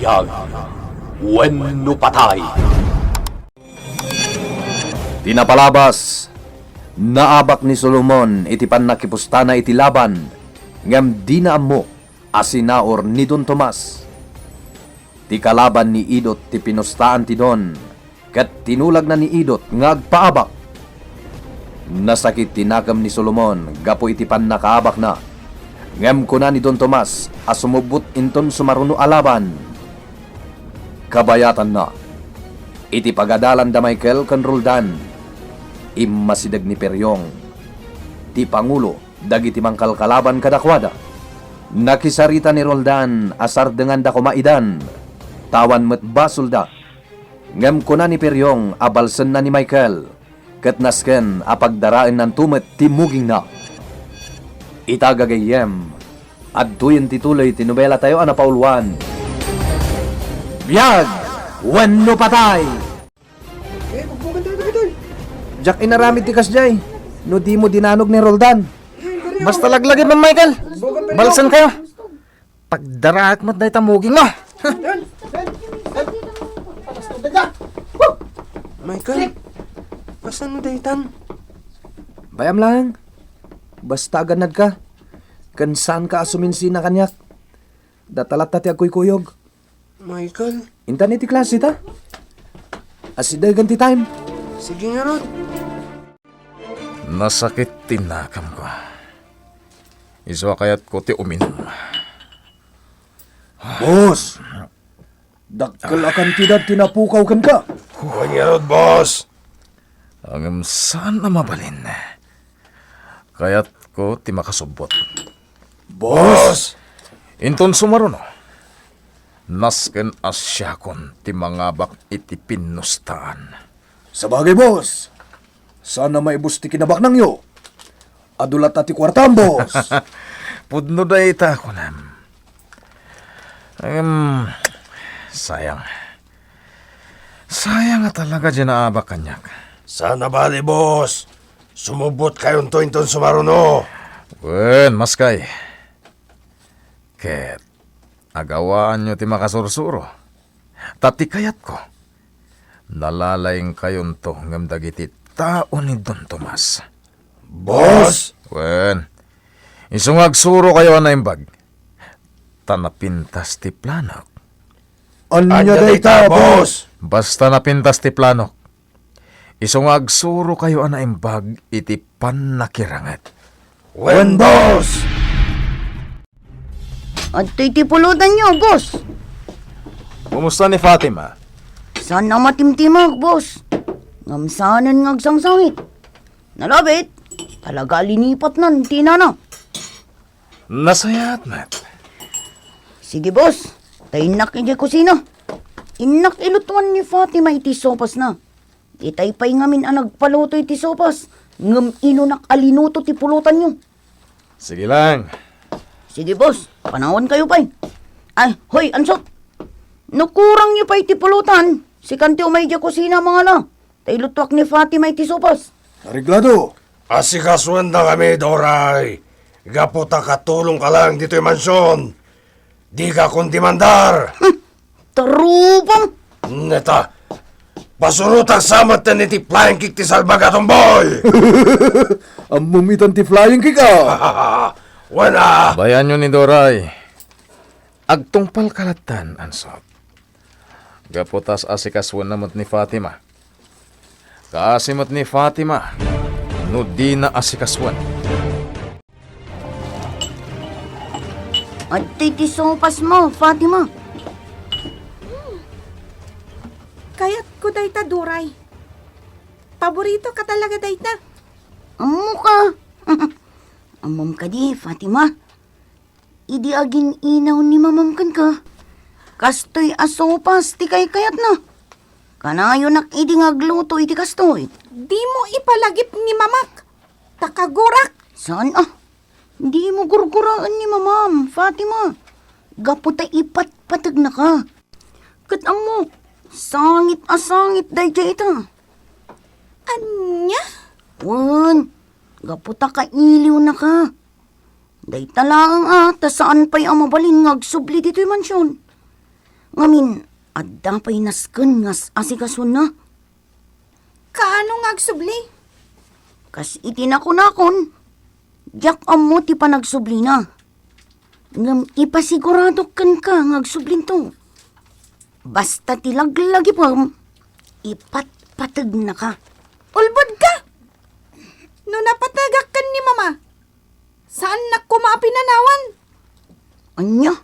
Biyag, wenno patay. Tinapalabas, naabak ni Solomon iti panakipustana iti laban, ngam di na ammo asinaor ni Don Tomas. Ti kalaban ni Idot ti pinustaan ti Don, kat tinulag na ni Idot ngagpaabak. Nasakit tinakam ni Solomon, gapo iti panakaabak na. Ngem kuna ni Don Tomas, asumubot inton sumaruno alaban. Kabayatan na, iti pagadalan da Michael kan Roldan, imasidag ni Peryong, ti Pangulo, dagiti mangkalkalaban kadakwada. Nakisarita ni Roldan, asar dengan da kumaidan, tawan met basol da. Ngem kuna ni Peryong, abalsen na ni Michael, ket nasken apagdaraen nan tumet ti muging na. Itagagayem, at tuyen tituloy tinubela tayo anapauluan. Biyag, wenno patay! Jack inaramid ti kasjay. No di mo dinanog ni Roldan. Basta laglagin mo, Michael. Balsan kayo. Pagdaraak mat dahi tamuging mo. Michael, pasan mo dahitan? Bayam lang. Basta ganad ka. Kansan ka asuminsi na kanyak. Datalat tati ako'y kuyog. Michael, Intan iti klase ta. Asiday ganti time. sige nga Rod. Nasakit tinakam ko. Iswa kaya't ko ti uminom. Boss! Dakkel akan tidak tinapukaw kan ka. Huwag boss! Ang saan na mabalin? Kaya't ko ti makasubot. Boss! Inton sumaruno. Nasken asyakon ti mangabak iti pinustaan. Sabagay, boss. Sana maibusti kinabak nang yo. Adulat ati kwartam, boss. Pudno da ita ko nam. Sayang. Sayang nga talaga dyan naabak kanyak. Sana bali, boss. Sumubot kayong to inton sumaruno. Wen, maskay. Ket, agawaan nyo ti makasursuro. Tati kayat ko. Nalalaing kayon to ngam dagiti tao ni Don Tomas. Boss! Wen, isungag suro kayo na imbag. Tanapintas ti planok. Anya day ta, boss. Basta napintas ti planok. Isungag suro kayo na imbag iti panakirangat. Wen, boss! At titipulutan nyo, boss. Kumusta ni Fatima? Saan na matimtimag, boss? Ngamsanan ngagsangsangit. Nalabit, talaga linipat nan, tina na. Nasayat, Matt. Sige, boss. Tainak iti kusina. Inak ilutuan ni Fatima iti sopas na. Itay pa'y ngamin ang nagpaluto iti sopas. Ngam inunak alinuto ti pulutan nyo. Sige lang. Sige, boss. Panahon kayo pa'y. Ay, hoy, ansot. Nakurang nyo pa'y ti pulutan. Si kanti umay di kusina mga na. Tay lutuak ni Fatima iti sopas. Ariglado. Asikasuan na kami, Doray. Gaputa katulong ka lang dito yung mansyon. Di ka kundimandar. Tarupang! Neta, pasurutang samat na niti flying kick ti salbagatong boy. Ang mumitan ti flying kick Wala. Bayan nyo ni Doray. Agtungpal kalatan, ansot. Gaputas asikaswan namot ni Fatima. Kaasimot ni Fatima. No di na asikaswan. At titi sopas mo, Fatima. Kayat ko dayta, Duray. Paborito ka talaga dayta. Amo ka. Amom ka di, Fatima. Idi aging inaw ni mamamkan ka. Kastoy asopas ti kay kayat na. Kanayo nak idi ngagluto iti kastoy. Di mo ipalagip ni mamak. Takagurak. Saan ah? Di mo gurguraan ni mamam, Fatima. Gaputa ipat-patag na ka. Kat amo, sangit day ita. Anya? Wan, gaputa ka iliw na ka. Day talaang ta saan pa'y amabalin ngagsubli dito'y mansyon. Ngamin, adda pa'y nasken ngas asikasun na. Kaano nga agsubli? Kas itinakon-akon, jak amo ti panagsubli na. Ngam ipasigurado kan ka ngagsublin to. Basta tilaglagi pa, ipatpatag na ka. Ulbod ka! No napatagak kan ni mama, saan nakuma pinanawan? Anya?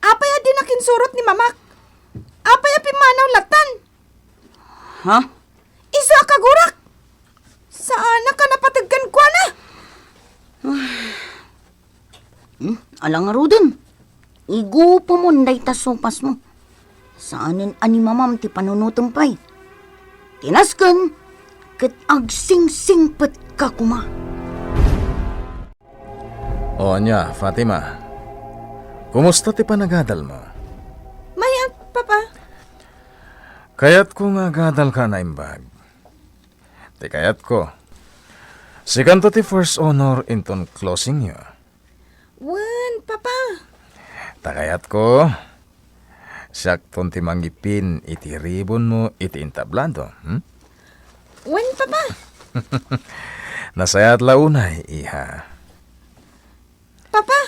Apay din nakinsurot ni mamak. Apay pimanaw latan. Ha? Isa kagurak. Saan ka napatagkan kwa na? Alang nga Ruden, igo po mo nday tasopas mo. Saanin ani mamam ti panunutumpay. Tinasken, ket agsingsingpet ka kuma. O anya, Fatima. Kumusta ti panagadal mo? Mayat, papa. Kayat ko nga gadal ka na imbag. Ti kayat ko. Sikanto ti first honor inton closing nyo. Wen, papa. Takayat ko. Sakton ti manggipin iti ribon mo iti intablado. Wen, papa. Nasayat launay, iha. Papa.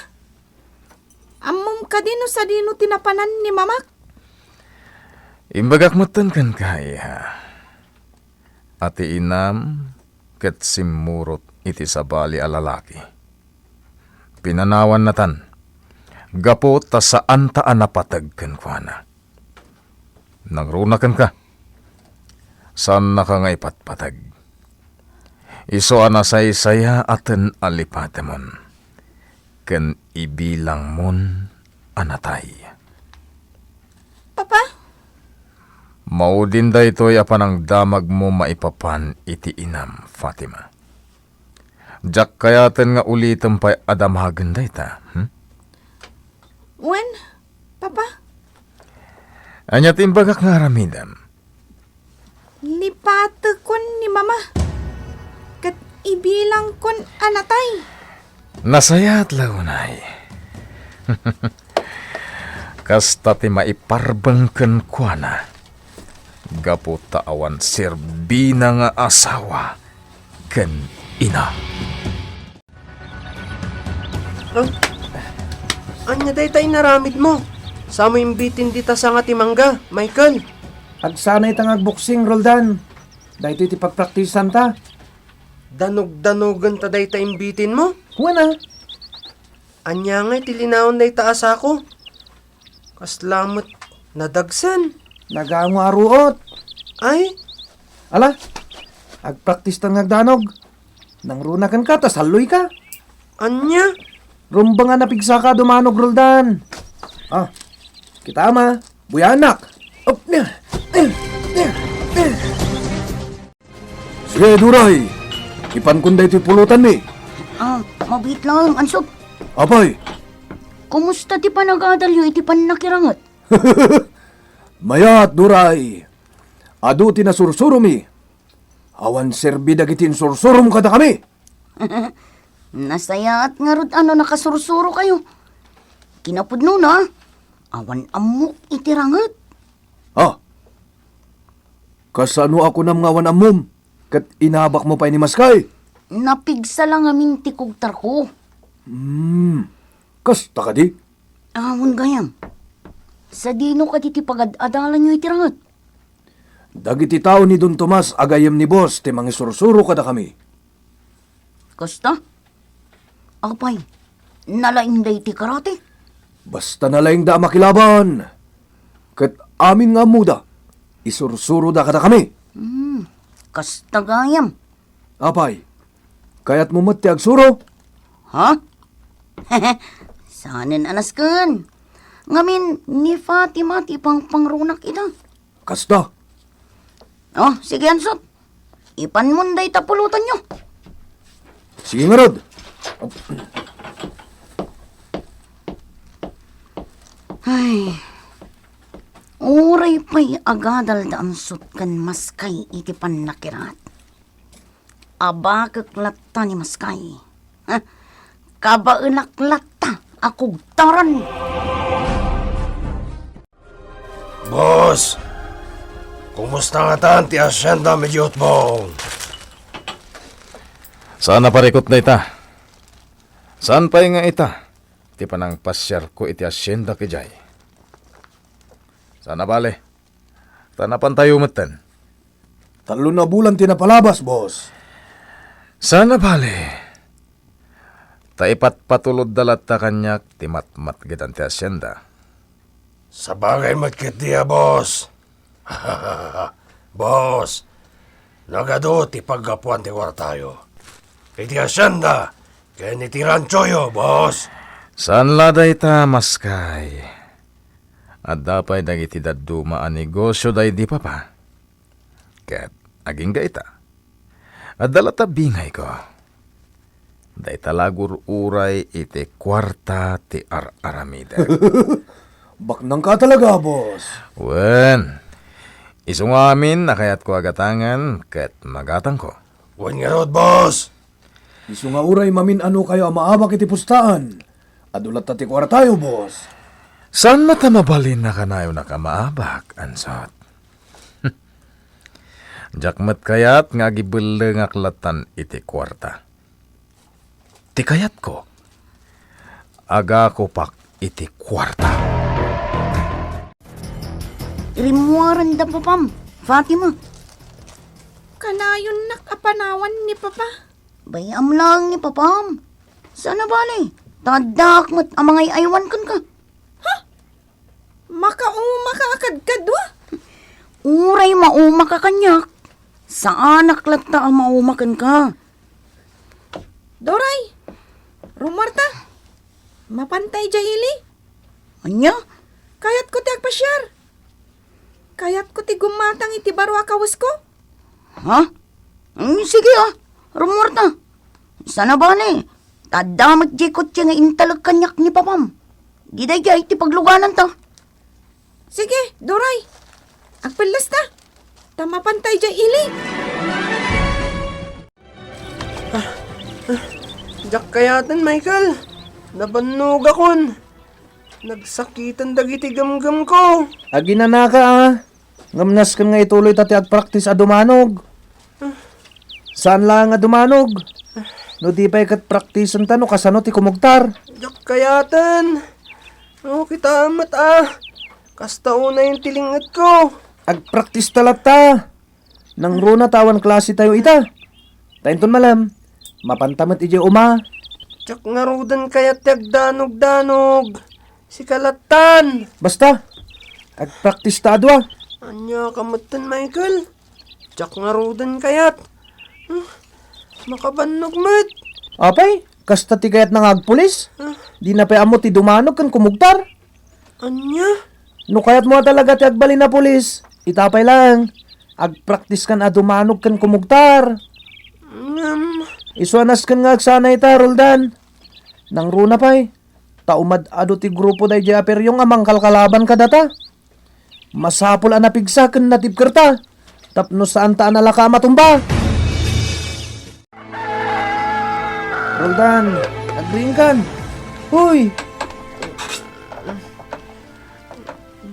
Amom ka dino sa dino tinapanan ni mamak. Imbagak motan kan ka, iha. Ati inam ket simurot iti sabali a lalaki. Pinanawan natan. Gapo ta saan taan napatag kan kwa na. Nangrunakan ka. Saan na ka nga ipatpatag? Iso anasay-saya aten alipatemon. Ken ibilang mon anatay. Papa. Maudin da ito'y apanang damag mo maipapan iti inam, Fatima. Jak kayaten nga ulitin pa'y adamagan da ita. Wen, papa. Anya timbagak nga ramidam. Lipate kon ni mama. Kat ibilang kon anatay. Nasaya at launay. Kasta ti maiparbangken kwa na. Gapo taawan serbina nga asawa ken ina. Anya day tayo naramid mo. Sa mo imbitin dita sa nga timangga, Michael. Agsanay tang agboksing, Roldan. Dahil iti pagpraktisan ta. Danog-danogan ta day ta imbitin mo. Huwag na. Anya nga tilinawon day taas ako. Kaslamot nadagsan. Nagango aruot. Ay, Ala, agpraktis tang agdanog. Nang runakan ka, tas haloy ka. anya? Rumba nga napigsa ka, dumanog, Roldan. Ah, kita ama, buyanak. Up niya. Sige, Duray. Ipankunday ito'y pulutan ni. Mabit lang, ansop. Apay, Kumusta ti panagadal iti panakirangat? mayat, Duray. Adu ti nasursuro mi. Awan serbi dagitin sursurom kada kami. Nasaya at nga rod nakasursuro kayo. Kinapudno na. Awan amok itirangat. Ah, kasano ako nam ngawan amom? Kat inabak mo pa ni Maskay. Napigsa lang aming tikugtar ko. Kasta ka di? Awan gayam. Sa dino ka titipagad-adalan nyo itirangat. Dagiti tao ni Don Tomas agayam ni boss ti mangisursuro kada kami. Kasta? Apay, nalaing day ti karate. Basta na lang da makilaban. Kat amin nga muda, isursuro da kada kami. Kasta gayam. Apay, kaya't mo mati agsuro? Ha? Sanin anaskan. Ngamin ni Fatima ti pangrunak ita. Kasta, Oh, sige ansot. Ipanmunday tapulutan nyo. sige nga rod. Ay, uray pa'y agadal da ansot kan Maskay iti panakirat. Aba kaklata ni Maskay. Ha? Kabaulaklata akog taran. Boss, kumusta nga tan ti asyenda medyo utbong? Sana parikot na ita. Saan pa nga ita? Ti panang pasyar ko iti asyenda kijay. Sana bale. Tanapan tayo matan. 3 na bulan tinapalabas, boss. Sana bale. Taipat patulod dalat ta kanyak ti matmat gitan ti asyenda. Sa bagay matkit diya, boss. Boss, nagado ti paggapuan ti war tayo. Iti asyenda, kaya ni ti ranchoyo, boss. Saan laday ta maskay? At dapay dagiti daduma a negosyo day di pa pa. Ket aging gaita. At dalata bingay ko. Day talagur uray iti kwarta ti aramida. Baknang ka talaga, boss. Wen, isungamin na kayat ko agatangan ket magatang ko. Wan nga rod, boss. Isu nga uray mamin ano kayo amaabak iti pustaan. Adulat tati kwara tayo, boss. Saan matamabalin na kanayo na kamaabak, ansot? Jakmat kayat nga gibeleng aklatan iti kwarta. Ti kayat ko, aga ko pak iti kwarta. Rimuaran da papam, Fatima. Kanayon nakapanawan ni Papa. Bayam lang ni papam. Sana bale, tadakmat ang mga aywan kan ka. Makauma ka akad-kadwa. Uray mauma ka kanyak. Saan naklata ang maumakan ka? Doray, Rumarta, mapantay jahili. Anya? Kayat ko ti agpasyar. Kayat ko ti gumatang iti barwa kawas ko. Ha? Sige Rumorta. Sana ba ni? Tadamat jikot siya nga intalag kanyak ni papam. Giday ti pagluganan ta. Sige, Doray. Agpalas ta. Tamapantay jahili. Jak kayatan, Michael. Nabannog akon. Nagsakitan dagiti gamgam ko. Agi na naka, ngamnas kan nga ituloy tati at practice a dumanog. Saan lang nga dumanog? No di pa ikat practice ang tano kasano ti kumugtar. Jak kayatan. Oh, kita amat Kasta una yung tilingat ko. Ag-practice talat ta. Nang runa tawan klase tayo ita. Tainton malam, mapantamat ije uma. Jak nga rudan kaya tagdanog-danog. Si kalatan. Basta, ag-practice ta adwa. Anya kamatan, Michael. Jak nga rudan kayat. Makabannog mat. Apay, kasta ti kayat nang agpulis. Di na pa amo ti dumanog kan kumugtar. Anya? No kayat mo talaga ti agbalin na pulis. Itapay lang. Ag-practice kan adumanog kan kumugtar. Isuanas kan nga agsana ita, Roldan. Nang runa pa'y. Taumad ado ti grupo day japer yung amang kalkalaban ka data. Masapul anapigsa kan natipkerta. Tapno saan ta analaka matumba. Roldan, agring kan. Huy!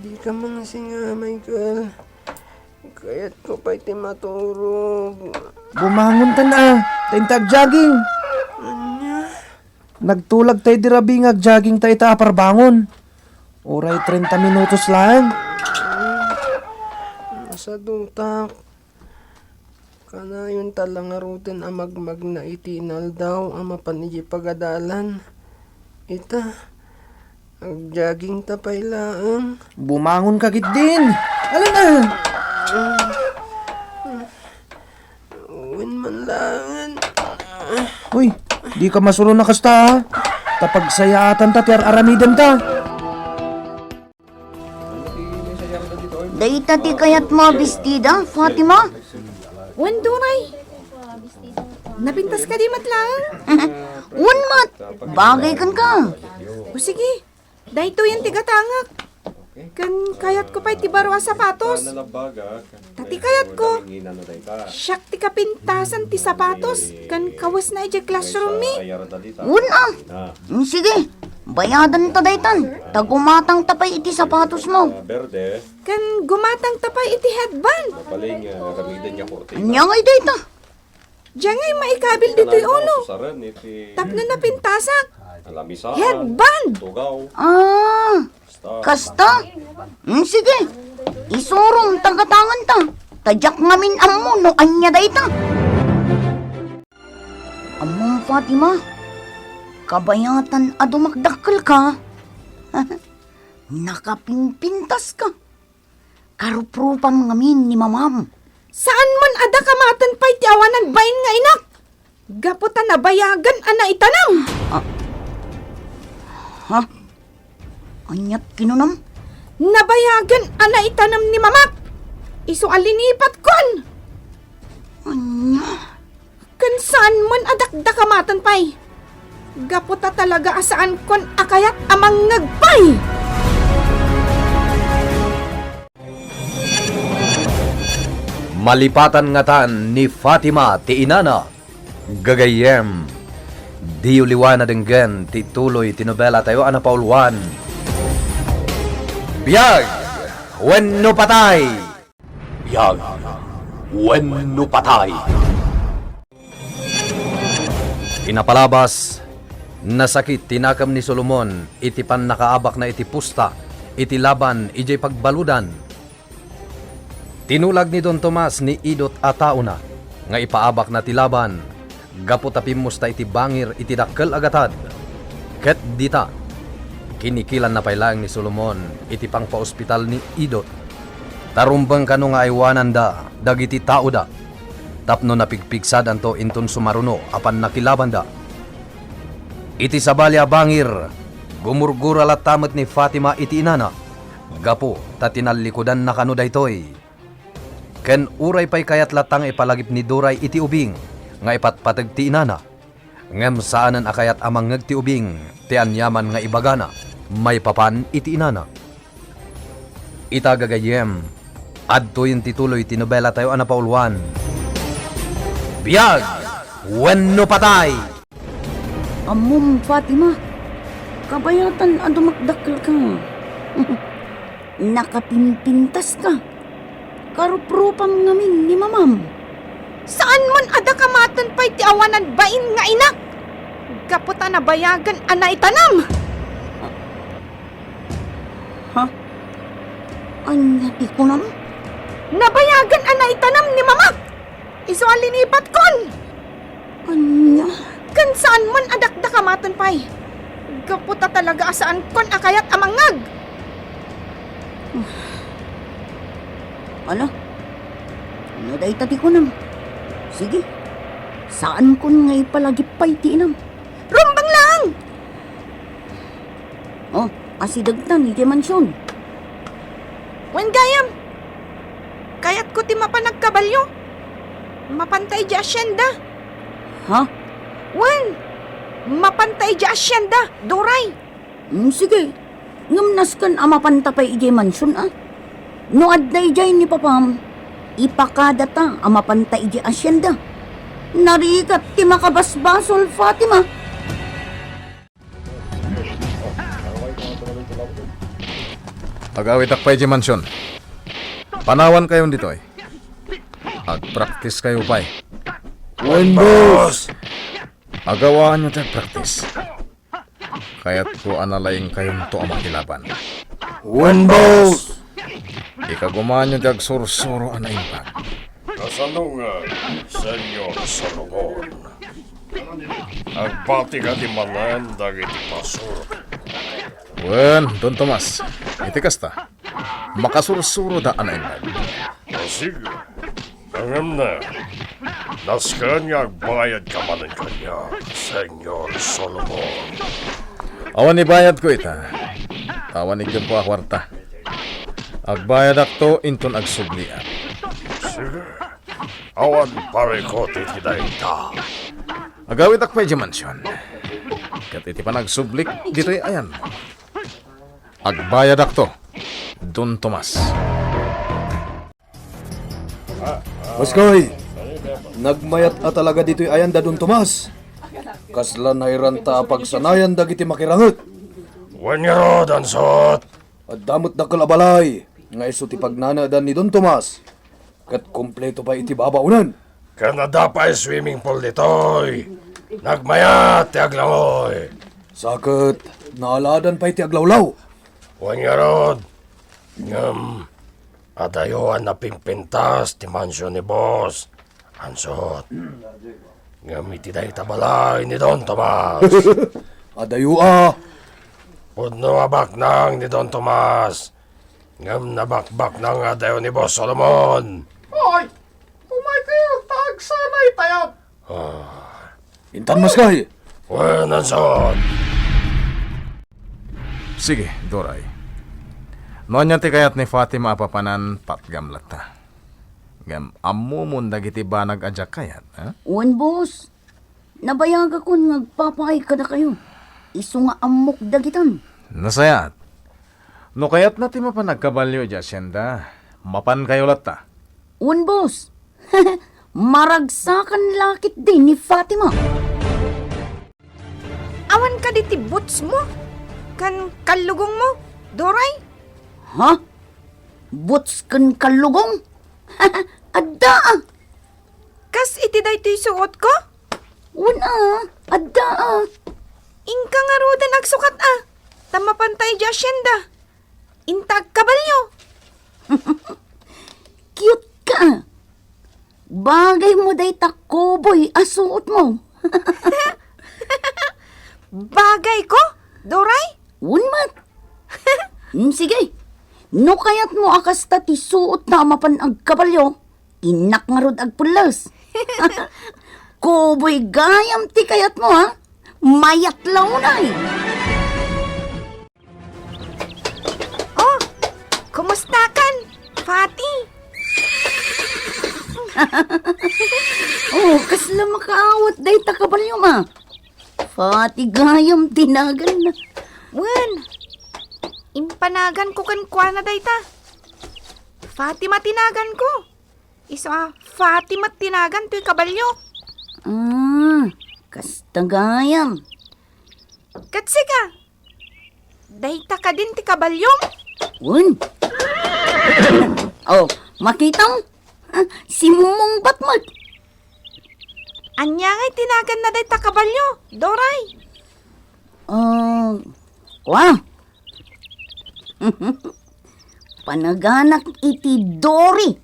Di ka mga singa, Michael. Kaya't ko pa'y timaturog. Bumangon ta na. Tintag jogging. Nagtulag tayo dirabi jogging tayo ta aparbangon. Oray 30 minutos lang. Nasa dutak. Kana yun talang arutin ang magmag na itinal daw ang mapaniji pagadalan. Ita, agjogging tapay laang. Bumangon ka gid din. Alam na. Uwin man langan. Uy, di ka masulo na kasta ha. Tapag sayatan ta, tiar aramidan ta. Dahita ti kayat mo bestida, Fatima? Wan, Doray. Napintas ka di matlang. Unmat, bagay kan ka. O sige, dahito yan tigatangak. Kan kayat ko pa'y tibarwa sapatos. Tati kayat ko. Siyak ti kapintasan ti sapatos. Kan kawas na ija classroom mi. Una, sige, Bayadan ta daytan. Tagumatang tapay iti sapatos mo. Kan gumatang tapay iti headband. Anya ngay dayta. Diyan ngay maikabil dito'y ulo. Tapno na pintasak. Headband. Ah, kasta? Sige. Isurong tagatangan ta. Tadyak ngamin ammo no anya dayta. Among Fatima, kabayatan a dumakdakkel ka. Nakapimpintas ka. Karuprupan ngamin ni mamam. Saan man ada kamatan pa'y ti awanan bain nga inak? Gaputan na bayagan ana itanam. Ha? Anyat kinunam? Nabayagan ana itanam ni mamak. Isu alinipat kon. Anya? Kan saan man adakda kamatan pa'y? Gaputa talaga asaan kon akayat amang ngagpay. Malipatan nga taan ni Fatima ti inana. Gagayem. Di uliwan na denggen ti tuloy tinobela tayo ana pauluan. Biyag! Wenno patay! Biyag, wenno patay. Inapalabas, nasakit tinakam ni Solomon, iti pan nakaabak na iti pusta, iti laban, ijay pagbaludan. Tinulag ni Don Tomas ni Idot atauna, nga ipaabak na ti laban, gaputapim musta iti bangir iti dakkel agatad. Ket dita, kinikilan na pailang ni Solomon, iti pang pa-ospital ni Idot. Tarumbang kano nga aywanan da, dagiti tao da. Tapno napigpigsad anto inton sumaruno apan nakilaban da. Iti sabalya bangir, gumurgura latamet ni Fatima iti inana. Gapo, tatinalikudan na kano daytoy. Ken uray pay kayat latang ipalagip ni Duray iti ubing, nga ipatpatag ti inana. Ngem saanan akayat amang ngag ti ubing, ti anyaman nga ibagana, may papan iti inana. Itagagayem, adto yung tituloy tinobela tayo ana pauluan. Biyag! Wenno patay! Amom Fatima, kabayatan a dumakdakkel ka. Nakapimpintas ka. Karuprupam ngamin ni mamam. Saan man ada kamatan pa'y ti awanan bain nga inak? Gaputa na bayagan ana itanam. Ha? Anya ikunam? Nabayagan ana itanam ni mamak. Isu alinipat kon. Anya? Kan saan man adakda kamatan pa'y? Gaputa talaga asaan kon akayat amangag. Ano? Ano dahi tati kunam? Sige. Saan kun nga ipalagip pa'y ti inam? Rumbang lang! Oh, asidagtan iti mansyon. Wen gayam. Kayat ko ti mapanagkabalyo. Mapantay di asyenda. Ha? Wen! Mapantay di asyenda, Duray. Sige. Ngamnas kan amapantapay iti mansyon No adday jay ni papam, ipakadata amapantay iti asyenda. Narikat ti makabasbasol Fatima. Agawit akpay di mansyon. Panawan kayo dito eh. Ag-practice kayo pa'y. Boss! Agawaan nyo tayo practice. Kaya't ko analaing kayong to amakilaban. Boss! Ikagumaan nyo tayo sursuro anaimpag. Kasanungan, Senyor Solomon. Agpati ka di manan dagiti pasur. Wen, Don Tomas, iti kasta. Makasursuro da anaimpag. Sige, angam na. Naskan nga agbayad ka manan kanya, Senyor Solomon. Awan ibayad ko ita. Awan igyan po akwarta. Agbayad akto inton agsublian. Sige, awan pare ko titiday ta. Agawit akpay di mansyon. Kat iti pa nagsublik, dito'y ayan mo. Agbayad akto, Don Tomas. Maskoy, nagmayat talaga dito'y ayan da Don Tomas. Kasla nairanta pagsanayan dagiti makiranget. Wan nga rod, ansot. At damot na kalabalay, nga iso ti pagnanadan ni Don Tomas. Kat kompleto pa iti babaunan. Kanada pa swimming pool ditoy. Nagmayat ti aglangoy. Sakit, naaladan pa iti aglawlaw. Wan nga rod. Ngam, adayuan na pimpintas ti mansyon ni boss. Ansot. Ngam iti day tabalay ni Don Tomas. Adayua, Pudno abak nang ni Don Tomas. Ngam nabakbak nang adayo ni Boss Solomon. Hoy! Umay kayo, tagsanay tayo! intan maskay. Wan, ansot. Sige, Doray. Noon yan ti kayat ni Fatima apapanan patgamlata. Gam ammo mo dagiti banag adya kayat, ha? Uwan, boss. Nabayag ako ngagpapakay ka na kayo. Iso nga amok dagitan. Nasayat. No kayat na ti mapanagkabalyo dya, Siyenda. Mapan kayo lata. Uwan, boss. Maragsakan lakit din ni Fatima. Awan ka di ti boots mo? Kan kalugong mo? Doray? Ha? Buts kan kalugong? Adda ah. Kas iti day to'y suot ko? Una, adda ah. Ingka nga ruda nagsukat ah. Tamapantay di asyenda. Intag kabalyo. Cute ka. Bagay mo day takoboy asuot mo. Bagay ko? Doray? Unmat. Sige. No kayat mo akas ti suot na mapan ag kabalyo. Inak nga rod ag pulas. Koboy gayam ti kayat mo ha. Mayat launay. Oh, kumusta kan? Fati? Oh, kasla makaawat day ta kabalyo ma. Pati gayam tinagan na. Wen, impanagan ko kan kwa na day ta. Fatima tinagan ko. Isa Fatima tinagan to'y kabalyo. Kasta gayam. Katsi ka. Dayta ka din ti kabalyo. Un. Oh, makita mo? Si Mumong Batmat. Anya nga'y tinagan na dayta kabalyo. Doray. Wow. Panaganak iti Dory.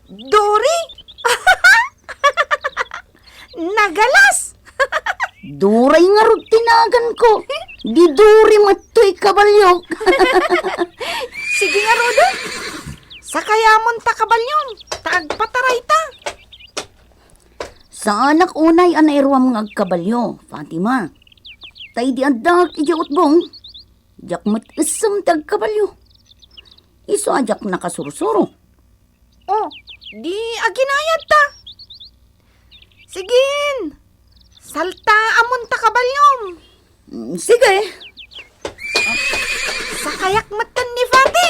Dory? Nagalas. Doray nga rod tinagan ko. Di Dory matoy kabalyok. Sige nga, Roda. Sa kayamon ta kabalyon. Taagpataray ta. Sa anak unay anairuam ng agkabalyo, Fatima. Tay di adak idiot bong. Jak mat isam tagkabalyo. Iso ajak nakasurusuro. Oh, di aginayad ta. Sigin. Salta amon ta kabalyom. Sige. Sa kayak matan ni Fati.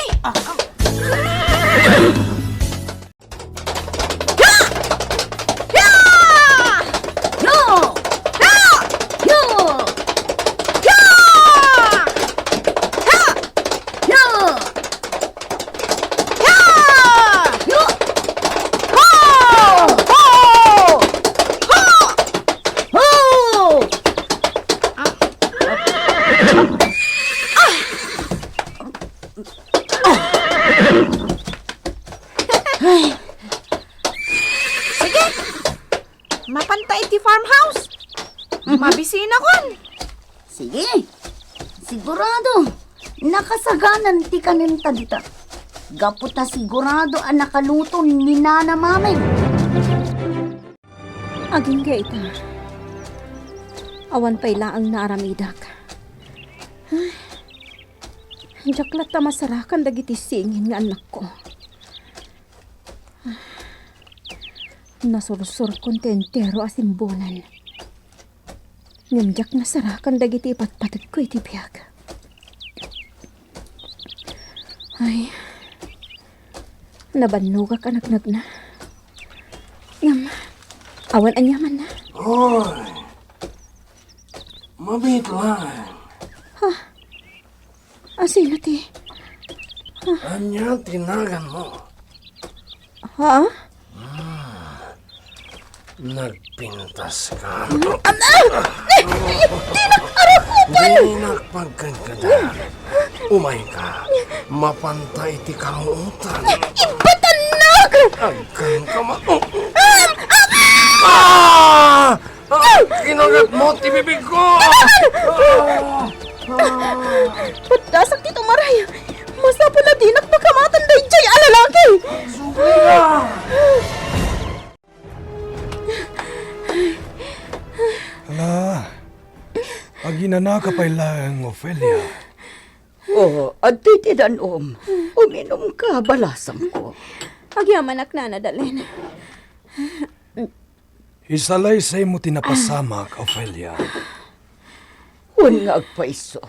Sige. Mapantay ti farmhouse. Mabisina kon. Sige. Sigurado. Nakasaganan ti kaninta dita. Gaputa sigurado ang nakaluto ni Nana Mameng. Aging gaita. Awan pa ilaang naaramidak. Jaklat ta masarakan dagiti singin nga anak ko. Nasursur kontentero asimbonan. Ngimjak nasarakan dagiti patpatid ko iti biyag. Ay, nabanugak anak na. Ngam, awan anyaman na. Hoy, mabit lang. Asino ti? Anya, tinagan mo. Ha? Nagpintas ka. Di nagpagkagada. Umay ka. Mapantay ti karuutan. Ipatanag! Agkan ka Ah! Kinagat mo, ti bibig ko! Pagdasak dito, Maray. Masapon na dinak makamatan day jay alalaki. Aginana ka pa ilang, Ophelia. Oh, adi ti danom. Uminom ka, balasam ko. Agyaman ak na nadalin. Isalay say mo tinapasamak, Ophelia. Huwag nga agpaiso.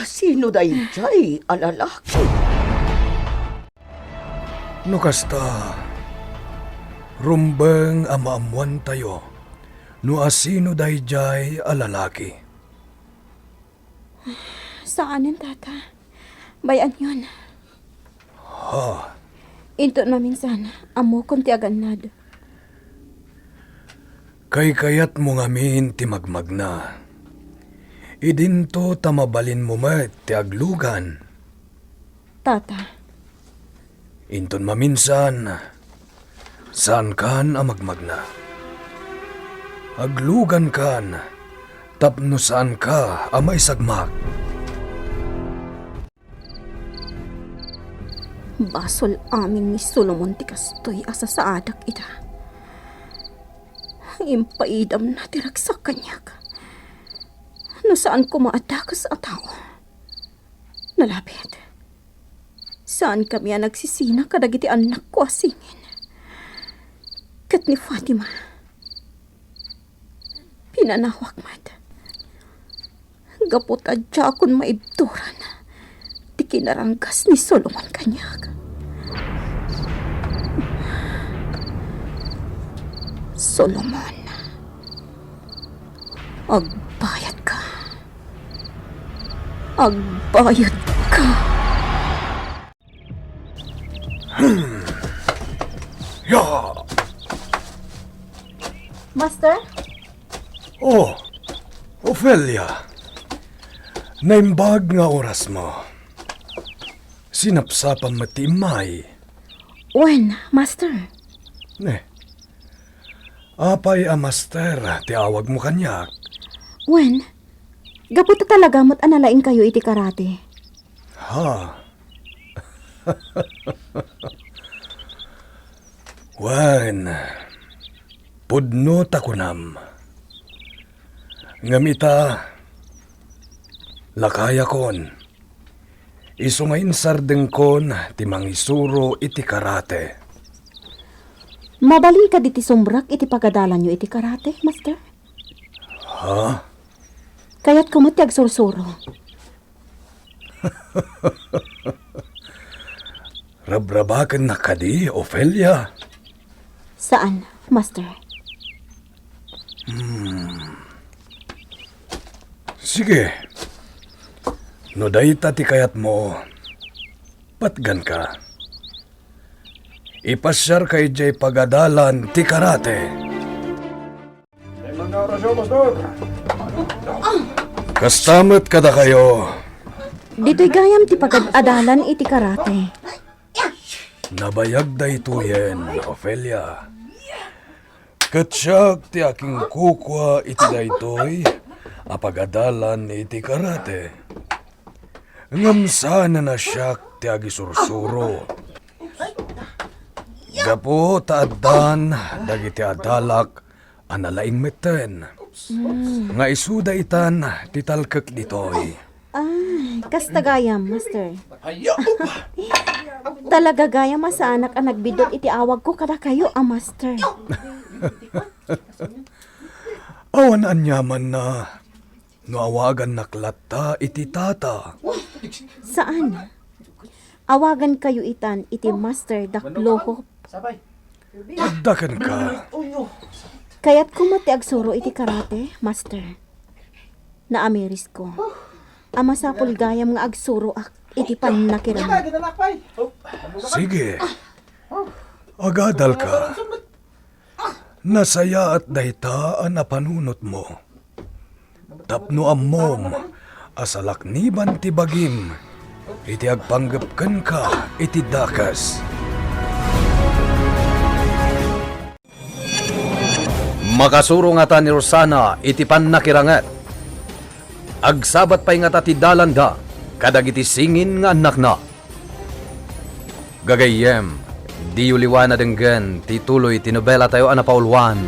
Sino dahi jay alalaki? No kasta, rumbeng amaamuan tayo, no asino dayjay alalaki. Saanin, tata? Bayan yun. Ha, Inton maminsan, amo kong ti aganad. kay kayat mo ngamin ti magmagna. Idinto tamabalin mo met ti aglugan. Tata, Inton maminsan, saan kan amagmagna? Aglugan kan, tapno saan ka amay sagmak. basol amin ni Solomon ti kastoy asa sa adak ita. Impaidam na tiragsak kanyak. No saan ko maadakas a tao? Nalapit. Saan kami nagsisina kadagiti anak ko asingin? Kat ni Fatima. Pinanawak mat. Gapot adya akong maibturan. Ti kinaranggas ni Solomon kanyag. Solomon. Agbayad ka. Agbayad ka. Ya! Master? Oh, Ophelia. Naimbag nga oras mo. Sinapsapang matimay. When, Master? Ne. Apay a master, tiawag mo kanyak. When? Gaputa talaga mo't analaing kayo iti karate. Ha? Wan. Pudno takunam. Ngamita. Lakaya kon. Isungain sardeng kon timang isuro iti karate. Mabalin ka diti sumbrak iti pagadalan nyo iti karate, Master? Ha? Kaya't kumati agsursuro. Rabrabakan na kadi, Ophelia. Saan, Master? Sige. No dayta ti kayat mo, patgan ka. Ipasyar kay jay pagadalan ti karate. Kastamet kada kayo. Dito'y gayam ti pagadalan iti karate. Nabayag daytoyen, Ophelia. Katsyak ti aking kukwa iti daytoy, apagadalan iti karate. Ngamsana na siyak ti agisursuro. Gapo taaddan dagiti adalak analaing meten. Nga isuda itan ti talkek ditoy. Kasta gayam, Master. Talaga gayam sa anak ang nagbidot iti awag ko kada kayo, Master. Awan anyaman na awagan naklata iti tata. Saan? Awagan kayo itan iti Master Dakloho. Agdakan ka. Kaya't kumati agsuro iti karate, Master. Naamiris ko. Ama sa gayam nga agsuro iti pannakiramad. Sige. Agadal ka. Nasaya at dayta ang napanunot mo. Tapno ammom, asalakniban ti bagim, iti agpanggapkan ka, iti dakas. Makasuro nga ta ni Rosana iti pannakirangat. Agsabat pa'y nga ta ti dalanda, kadagiti singin nga anak na. Gagayem, di uliwana denggen, tituloy tinobela tayo anapaulwan.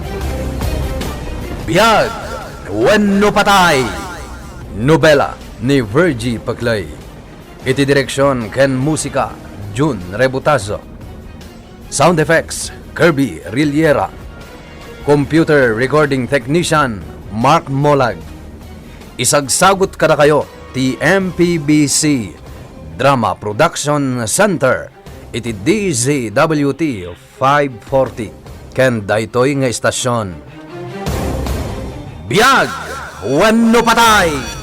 Biyag, wenno patay! Nobela ni Virgie Paclay. Iti direksyon ken musika, June Rebutazo. Sound effects, Kirby Riliera. Computer recording technician, Mark Molag. Isagsagot kada kayo, ti MPBC Drama Production Center, iti DZWT 540, ken daytoy nga istasyon. Biyag! Wenno patay!